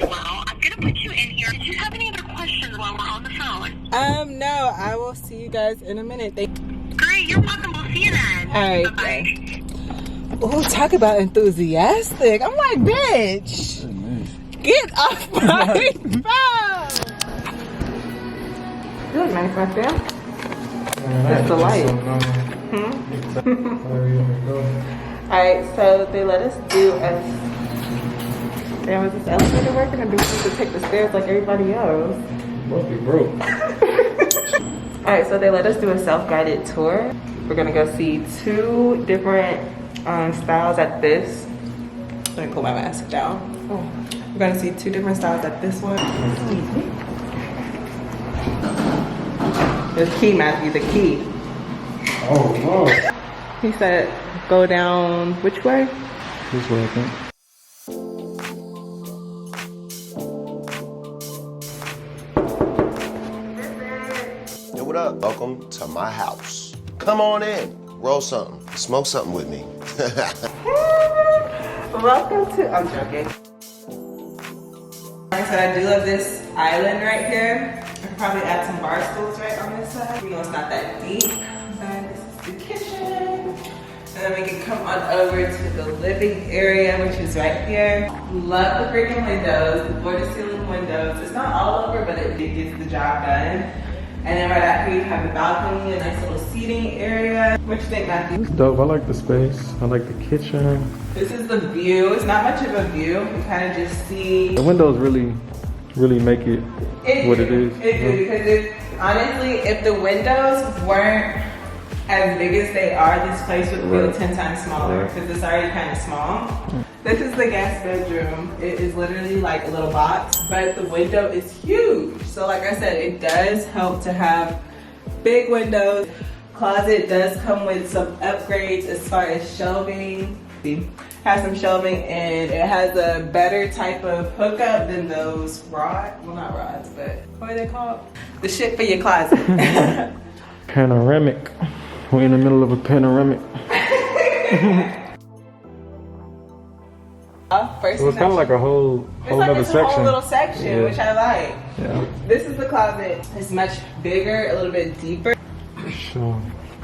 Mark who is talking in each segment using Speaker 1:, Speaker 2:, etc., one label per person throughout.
Speaker 1: well. I'm gonna put you in here. Did you have any other questions while we're on the phone?
Speaker 2: No, I will see you guys in a minute.
Speaker 1: Great, you're welcome. We'll see you then.
Speaker 2: All right.
Speaker 1: Bye-bye.
Speaker 2: Oh, talk about enthusiastic. I'm like, bitch, get off my phone. You look nice right there. That's the light. Alright, so they let us do a... Damn, is this elevator working, or do we need to take the stairs like everybody else?
Speaker 3: Must be broke.
Speaker 2: Alright, so they let us do a self-guided tour. We're gonna go see 2 different styles at this. Let me pull my mask down. We're gonna see 2 different styles at this one. The key, Matthew, the key.
Speaker 3: Oh, no.
Speaker 2: He said, go down which way?
Speaker 3: This way, I think.
Speaker 4: Yo, what up? Welcome to my house. Come on in. Roll something. Smoke something with me.
Speaker 2: Welcome to... I'm joking. Like I said, I do love this island right here. I could probably add some bar stools right on this side. You know, it's not that deep. And this is the kitchen. And then we can come on over to the living area, which is right here. Love the freaking windows, the floor to ceiling windows. It's not all over, but it gets the job done. And then right out here, you have the balcony, a nice little seating area. What you think, Matthew?
Speaker 3: It's dope. I like the space. I like the kitchen.
Speaker 2: This is the view. It's not much of a view. You kind of just see.
Speaker 3: The windows really make it what it is.
Speaker 2: It do, because honestly, if the windows weren't as big as they are, this place would feel 10 times smaller because it's already kind of small. This is the guest bedroom. It is literally like a little box, but the window is huge. So like I said, it does help to have big windows. Closet does come with some upgrades as far as shelving. Has some shelving, and it has a better type of hookup than those rods. Well, not rods, but what are they called? The shit for your closet.
Speaker 3: Panoramic. We're in the middle of a panoramic.
Speaker 2: First
Speaker 3: So it's kind of like a whole other section.
Speaker 2: It's a whole little section, which I like.
Speaker 3: Yeah.
Speaker 2: This is the closet. It's much bigger, a little bit deeper.
Speaker 3: Sure.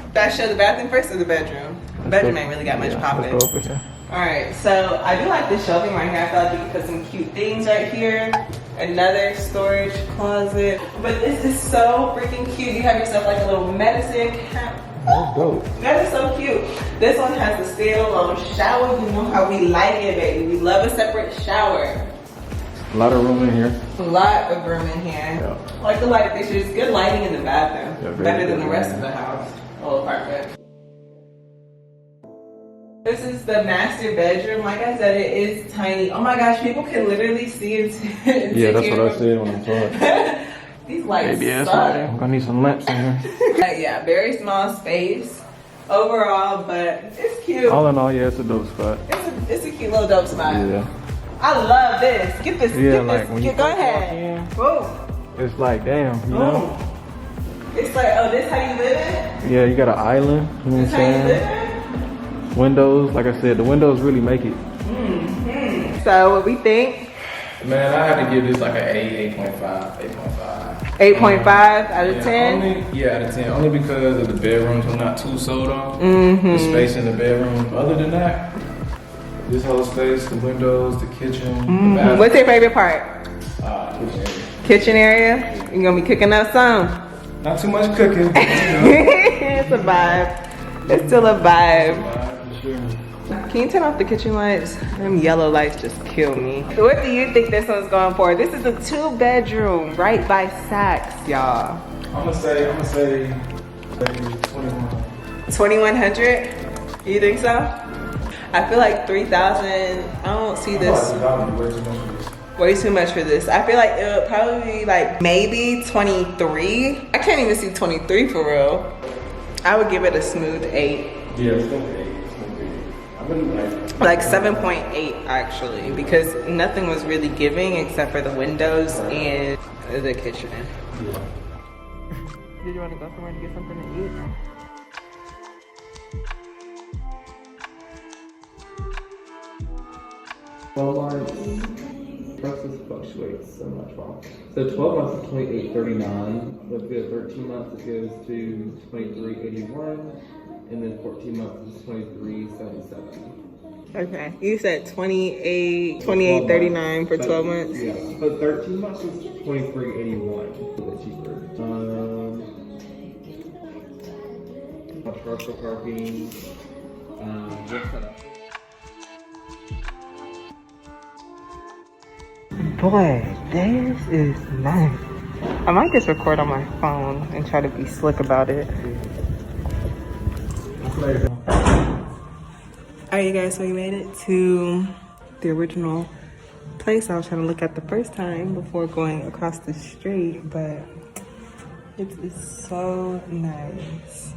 Speaker 2: Should I show the bathroom first or the bedroom? The bedroom ain't really got much popping.
Speaker 3: Let's go over here.
Speaker 2: Alright, so I do like this shelving right here. I feel like you can put some cute things right here. Another storage closet. But this is so freaking cute. You have yourself like a little medicine cabinet.
Speaker 3: That's dope.
Speaker 2: That is so cute. This one has a standalone shower. You know how we like it, baby. We love a separate shower.
Speaker 3: A lot of room in here.
Speaker 2: A lot of room in here.
Speaker 3: Yeah.
Speaker 2: I like the light fixtures. Good lighting in the bathroom.
Speaker 3: Yeah, very
Speaker 2: Better than
Speaker 3: good
Speaker 2: the rest of
Speaker 3: lighting.
Speaker 2: the house. Whole apartment. This is the master bedroom. Like I said, it is tiny. Oh my gosh, people can literally see into
Speaker 3: Yeah, that's what I said when I saw it.
Speaker 2: These lights
Speaker 3: Baby ass
Speaker 2: suck.
Speaker 3: lighting. I'm gonna need some lamps in here.
Speaker 2: Yeah, very small space overall, but it's cute.
Speaker 3: All in all, yeah, it's a dope spot.
Speaker 2: It's a cute little dope spot.
Speaker 3: Yeah.
Speaker 2: I love this. Get this.
Speaker 3: Yeah,
Speaker 2: get
Speaker 3: like
Speaker 2: this.
Speaker 3: when you
Speaker 2: Go
Speaker 3: first walk
Speaker 2: ahead.
Speaker 3: in,
Speaker 2: Boom.
Speaker 3: it's like, damn, you know?
Speaker 2: Boom. It's like, oh, this how you live in?
Speaker 3: Yeah, you got an island, you know what I'm
Speaker 2: This how you
Speaker 3: saying?
Speaker 2: live in?
Speaker 3: Windows, like I said, the windows really make it.
Speaker 2: So what we think?
Speaker 5: Man, I had to give this like an 8.5.
Speaker 2: 8.5 out of 10.
Speaker 5: Only, out of 10. Only because of the bedrooms I'm not too sold on. The space in the bedroom. Other than that, this whole space, the windows, the kitchen, the bathroom.
Speaker 2: What's your favorite part?
Speaker 5: Kitchen area.
Speaker 2: Kitchen area? You're gonna be cooking up some.
Speaker 5: Not too much cooking.
Speaker 2: It's a vibe. It's still a vibe.
Speaker 5: For sure.
Speaker 2: Can you turn off the kitchen lights? Them yellow lights just kill me. What do you think this one's going for? This is a 2-bedroom right by Saks, y'all.
Speaker 5: I'm gonna say 21.
Speaker 2: 2,100? You think so? I feel like 3,000. I don't see this. Way too much for this. I feel like it would probably be like maybe 23. I can't even see 23 for real. I would give it a smooth 8.
Speaker 5: Yeah, it's gonna be 8. I really like it.
Speaker 2: Like 7.8 actually, because nothing was really giving except for the windows and the kitchen.
Speaker 5: Yeah.
Speaker 2: Did you want to go somewhere to get something to eat?
Speaker 5: So like,
Speaker 3: prices fluctuate so much more. So 12 months is $28.39. If we have 13 months, it goes to $23.81, and then 14 months is $23.77.
Speaker 2: Okay. You said 28.39 for 12 months.
Speaker 3: Yeah, but 13 months is $23.81. A bit cheaper. Charge for parking. What's that? Boy, this is nice. I might just record on my phone and try to be slick about it. Alright, you guys, so we made it to the original place I was trying to look at the first time before going across the street, but it is so nice.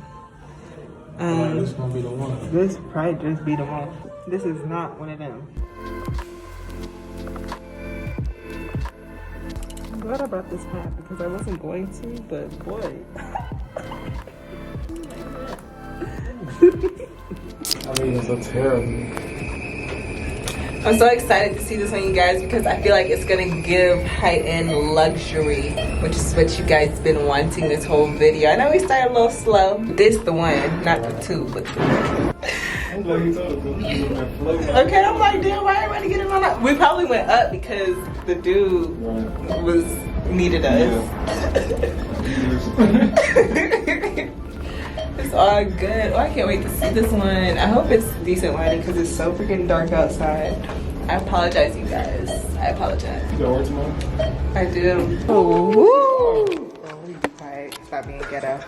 Speaker 3: This gonna be the one.
Speaker 2: This probably just be the one. This is not one of them. I'm glad I brought this hat because I wasn't going to, but boy.
Speaker 5: I mean, it's so terrible.
Speaker 2: I'm so excited to see this one, you guys, because I feel like it's gonna give high-end luxury, which is what you guys been wanting this whole video. I know we started a little slow. This the one, not the two, but the one.
Speaker 5: I'm glad you told us.
Speaker 2: Okay, I'm like, damn, why everybody getting on up? We probably went up because the dude needed us. It's all good. Oh, I can't wait to see this one. I hope it's decent lighting because it's so freaking dark outside. I apologize, you guys. I apologize.
Speaker 5: You got work tomorrow?
Speaker 2: I do. Oh, woo! Oh, be quiet. Stop being ghetto.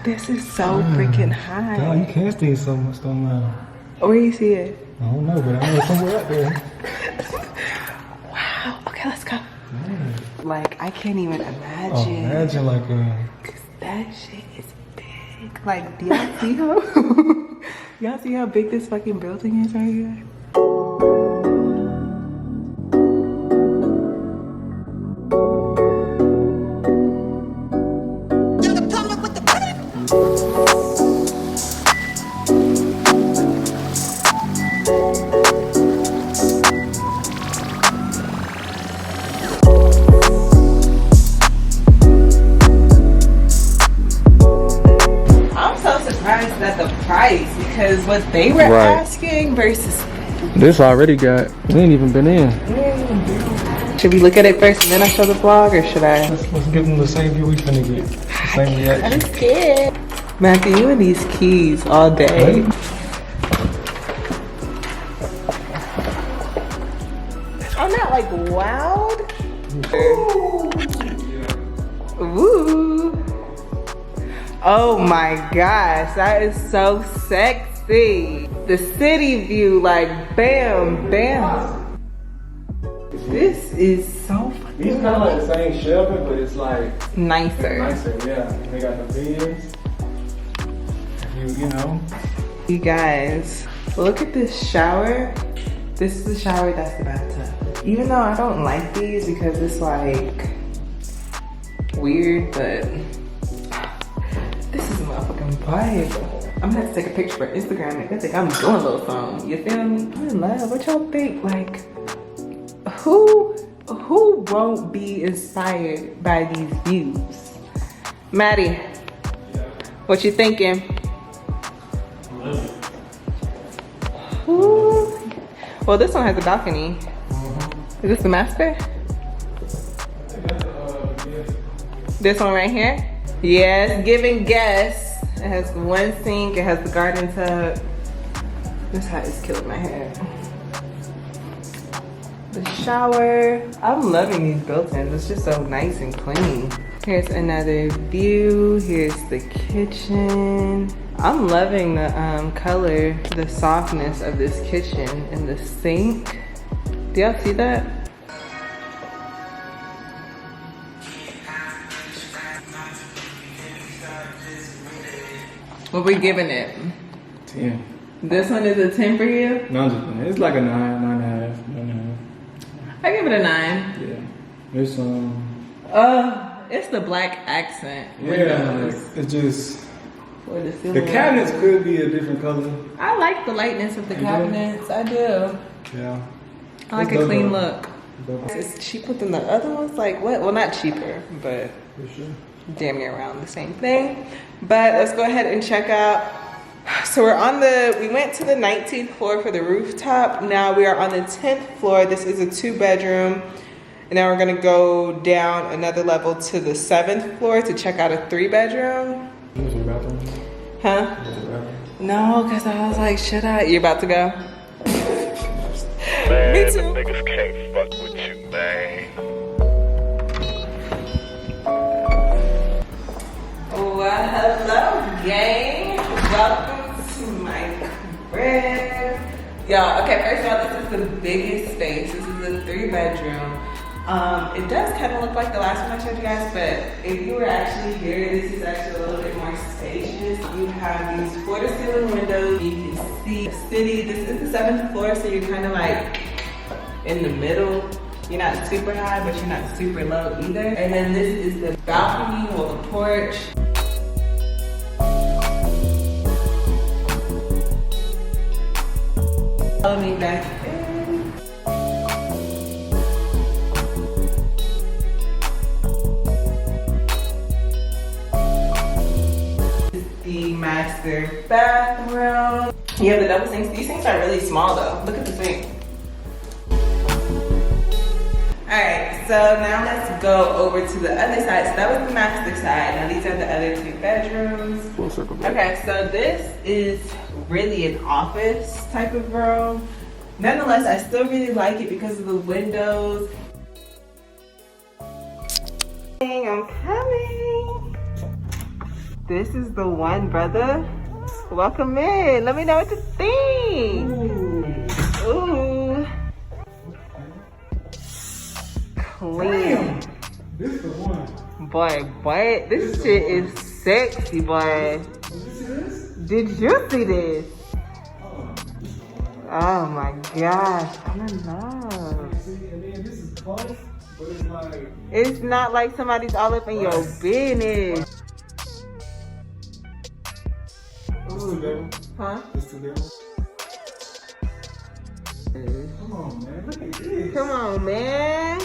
Speaker 2: This is so freaking high.
Speaker 5: God, you can't stay so much though, man.
Speaker 2: Where you see it?
Speaker 5: I don't know, but I know somewhere out there.
Speaker 2: Wow. Okay, let's go. Like, I can't even imagine.
Speaker 5: Oh, imagine like
Speaker 2: That shit is big. Like, do y'all see how y'all see how big this fucking building is right here? At the price because what they were asking versus
Speaker 3: This already got, we ain't even been in.
Speaker 2: Should we look at it first and then I show the vlog, or should I?
Speaker 5: let's give them the same view we finna get. The same reaction.
Speaker 2: I'm scared. Matthew, you and these keys all day. I'm not like loud. Ooh. Oh my gosh, that is so sexy. The city view, like bam, bam. This is so fucking
Speaker 5: These kind of like the same shelving, but it's like
Speaker 2: nicer.
Speaker 5: nicer, yeah. They got the beds. You know.
Speaker 2: You guys, look at this shower. This is the shower, that's the bathtub. Even though I don't like these because it's like weird, but this is a motherfucking vibe. I'm gonna have to take a picture for Instagram. I think I'm doing a little something. You feel me? I'm in love. What y'all think? Like, who won't be inspired by these views? Maddie, what you thinking? Ooh. Well, this one has a balcony. Is this the master? This one right here? Yes, giving guests. It has one sink, it has the garden tub. This hat is killing my hair. The shower. I'm loving these built-ins. It's just so nice and clean. Here's another view. Here's the kitchen. I'm loving the color, the softness of this kitchen and the sink. Do y'all see that? What we giving it?
Speaker 5: 10.
Speaker 2: This one is a 10 for you?
Speaker 5: No, I'm just playing. It's like a 9, 9.5, 9.5.
Speaker 2: I give it a 9.
Speaker 5: Yeah. There's some.
Speaker 2: It's the black accent.
Speaker 5: Yeah, it's just.
Speaker 2: For the
Speaker 5: The
Speaker 2: ceiling.
Speaker 5: cabinets could be a different color.
Speaker 2: I like the lightness of the cabinets. I do.
Speaker 5: Yeah.
Speaker 3: I like a clean look. It's cheaper than the other ones. Like what? Well, not cheaper, but damn near around the same thing. But let's go ahead and check out. So we went to the 19th floor for the rooftop. Now we are on the 10th floor. This is a 2-bedroom. And now we're gonna go down another level to the 7th floor to check out a 3-bedroom. Huh? No, because I was like, should I? You about to go?
Speaker 6: Man,
Speaker 3: Me too.
Speaker 6: them niggas can't fuck with you, man.
Speaker 2: Well, hello, gang. Welcome to my crib. Y'all, okay, first of all, this is the biggest space. This is a 3-bedroom. It does kind of look like the last one I showed you guys, but if you were actually here, this is actually a little bit more spacious. You have these floor-to-ceiling windows. You can see the city. This is the 7th floor, so you're kind of like in the middle. You're not super high, but you're not super low either. And then this is the balcony or the porch. Follow me back in. The master bathroom. You have the double sinks. These sinks are really small though. Look at the sink. Alright, so now let's go over to the other side. So that was the master side. Now these are the other 2 bedrooms.
Speaker 5: Full circle back.
Speaker 2: Okay, so this is really an office type of room. Nonetheless, I still really like it because of the windows. I'm coming. This is the one, brother. Welcome in. Let me know what you think. Ooh. Clean.
Speaker 5: This is the one.
Speaker 2: Boy, this shit is sexy, boy. Did you see this? Oh my gosh, I'm in love.
Speaker 5: See, and then this is close, but it's like.
Speaker 2: It's not like somebody's all up in your business.
Speaker 5: It's 2 bedrooms.
Speaker 2: Huh?
Speaker 5: It's 2 bedrooms. Come on, man. Look at this.
Speaker 2: Come on, man.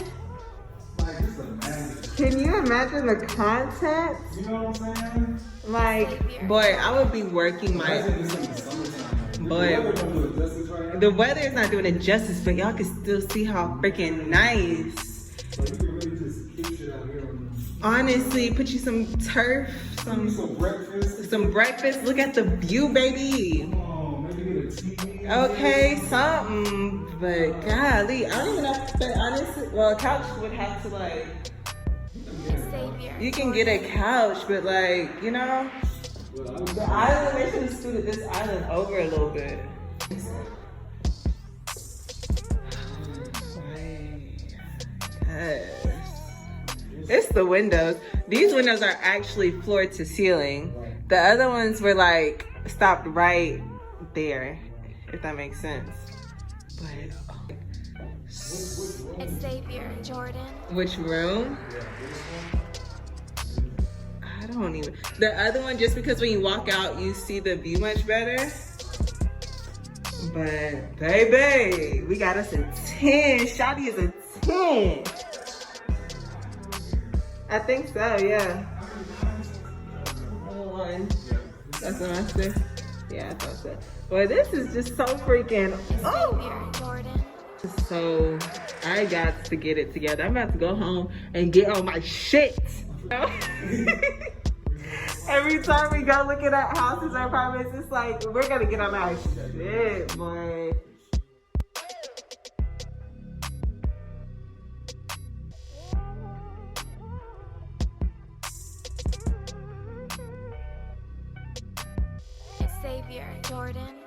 Speaker 5: Like, this is amazing.
Speaker 2: Can you imagine the content?
Speaker 5: You know what I'm saying?
Speaker 2: Like, boy, I would be working my...
Speaker 5: Imagine this in the summertime.
Speaker 2: Boy.
Speaker 5: The weather don't do it justice right now.
Speaker 2: The weather is not doing it justice, but y'all can still see how freaking nice.
Speaker 5: So you can really just keep shit out here.
Speaker 2: Honestly, put you some turf,
Speaker 5: Some breakfast.
Speaker 2: some breakfast. Look at the view, baby.
Speaker 5: Come on, maybe get a TV.
Speaker 2: Okay, something, but golly, I don't even know. But honestly, well, a couch would have to like. You can get a couch, but like, you know, the island. They should have scooted this island over a little bit. Yes. It's the windows. These windows are actually floor to ceiling. The other ones were like stopped right there, if that makes sense. But
Speaker 7: It's Xavier, Jordan.
Speaker 2: which room? I don't even. The other one, just because when you walk out, you see the view much better. But baby, we got us a 10. Shawty is a 10. I think so, yeah. One. That's the master. Yeah, I thought so. Well, this is just so freaking. Oh.
Speaker 7: Xavier, Jordan.
Speaker 2: So I got to get it together. I'm about to go home and get on my shit. Every time we go look at our houses or apartments, it's like we're gonna get on our shit, boy.
Speaker 7: It's Xavier, Jordan.